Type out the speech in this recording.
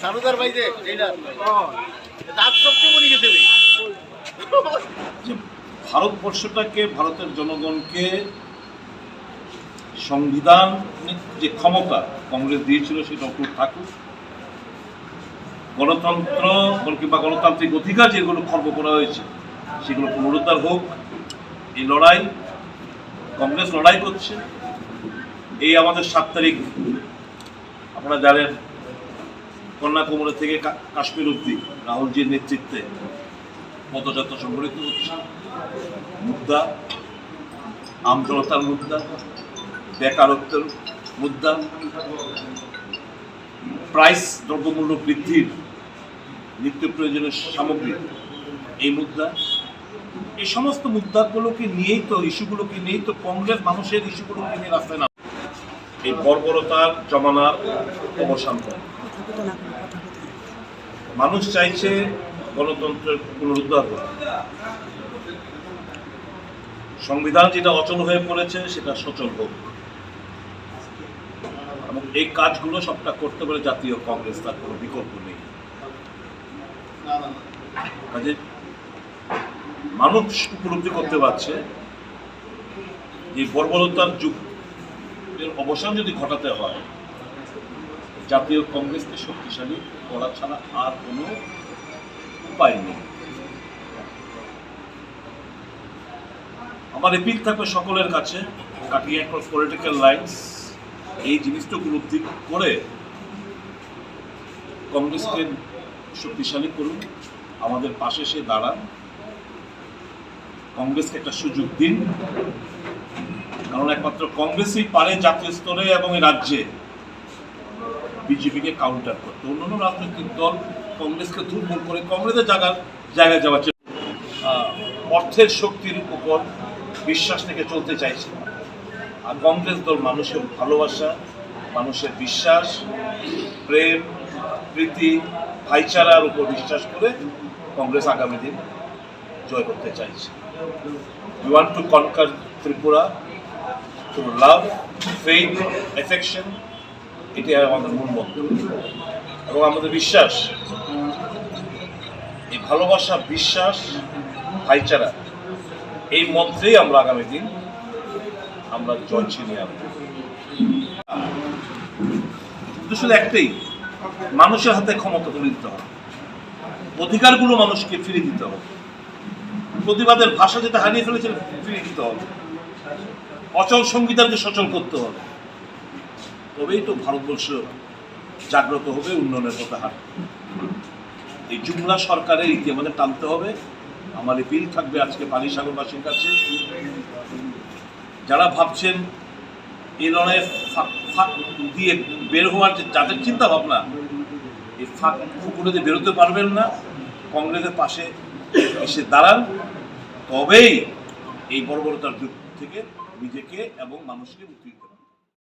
সারুদার ভাই যে এইটা দাঁত সবচেয়ে মনে গেছে ভারতবর্ষটাকে, ভারতের জনগণকে সংবিধানিক যে ক্ষমতা কংগ্রেস দিয়েছিল সেটা অটুট থাকুক, গণতন্ত্র কিংবা গণতান্ত্রিক অধিকার যেগুলো খর্ব করা হয়েছে সেগুলো পুনরুদ্ধার হোক। এই লড়াই কংগ্রেস লড়াই করছে। এই আমাদের 7 তারিখ আপনারা জানেন কন্যাকুমারী থেকে কাশ্মীর অবধি রাহুলজির নেতৃত্বে পদযাত্রা সংগঠিত হচ্ছে। মুদ্রা, আমজনতার মুদ্রা, বেকারত্বের মুদ্রা, প্রাইস দ্রব্যমূল্য বৃদ্ধির, নিত্য প্রয়োজনীয় সামগ্রী এই মুদ্রা, এই সমস্ত মুদ্রাগুলোকে নিয়েই তো, ইস্যুগুলোকে নিয়েই তো কংগ্রেস মানুষের ইস্যুগুলোকে নিয়ে রাস্তায় নামে। এই বর্বরতার জমানার অবসান করে মানুষ চাইছে গণতন্ত্রের পুনরুদ্ধার করা। সংবিধান যেটা অচল হয়ে পড়েছে সেটা সচল হোক, এবং এই কাজগুলো সবটা করতে পারে জাতীয় কংগ্রেস, তার কোনো বিকল্প নেই। কাজে মানুষ উপলব্ধি করতে পারছে যে বর্বরতার যুগের অবসান যদি ঘটাতে হয়, জাতীয় কংগ্রেসকে শক্তিশালী করা ছাড়া আর কোনো উপায় নেই। আমার এপিল থাকবে সকলের কাছে, কাটিং অ্যাক্রস পলিটিক্যাল লাইনস, এই জিনিসটা উপলব্ধি করে কংগ্রেসকে শক্তিশালী করুন, আমাদের পাশে সে দাঁড়ান, কংগ্রেসকে একটা সুযোগ দিন। কারণ একমাত্র কংগ্রেসই পারে জাতীয় স্তরে এবং এই রাজ্যে বিজেপিকে কাউন্টার করতে। অন্যান্য রাজনৈতিক দল কংগ্রেসকে দুর্বল করে কংগ্রেসের জায়গায় যাওয়ার অর্থের শক্তির উপর বিশ্বাস থেকে চলতে চাইছে। আর কংগ্রেস দল মানুষের ভালোবাসা, মানুষের বিশ্বাস, প্রেম, প্রীতি, ভাইচারার উপর বিশ্বাস করে কংগ্রেস আগামী দিন জয় করতে চাইছে। We want to conquer Tripura through love, faith, affection. এটাই আমাদের মূল মন্ত্র এবং আমাদের বিশ্বাস, এই ভালোবাসা, বিশ্বাস, ভাইচারা, এই মন্ত্রেই আমরা আগামী দিন আমরা জয় ছিনিয়ে আনবো। শুধু একটাই, মানুষের হাতে ক্ষমতা তুলে দিতে হবে, অধিকারগুলো মানুষকে ফিরিয়ে দিতে হবে, প্রতিবাদের ভাষা যেটা হারিয়ে ফেলেছে ফিরিয়ে দিতে হবে, অচল সংবিধানকে সচল করতে হবে। তবেই তো ভারতবর্ষ জাগ্রত হবে, উন্নয়নের পথে হাঁটবে। এই জুমলা সরকারের ইতি আমাদের টানতে হবে। আমার এপিল থাকবে আজকে পানিসাগরবাসীর কাছে, যারা ভাবছেন এই লড়াইয়ে ফাঁক দিয়ে বের হওয়ার যাদের চিন্তা ভাবনা, এই ফাঁক ফুকুরে দিয়ে বেরোতে পারবেন না, কংগ্রেসের পাশে এসে দাঁড়ান, তবেই এই বর্বরতার যুগ থেকে নিজেকে এবং মানুষকে মুক্তি দিতে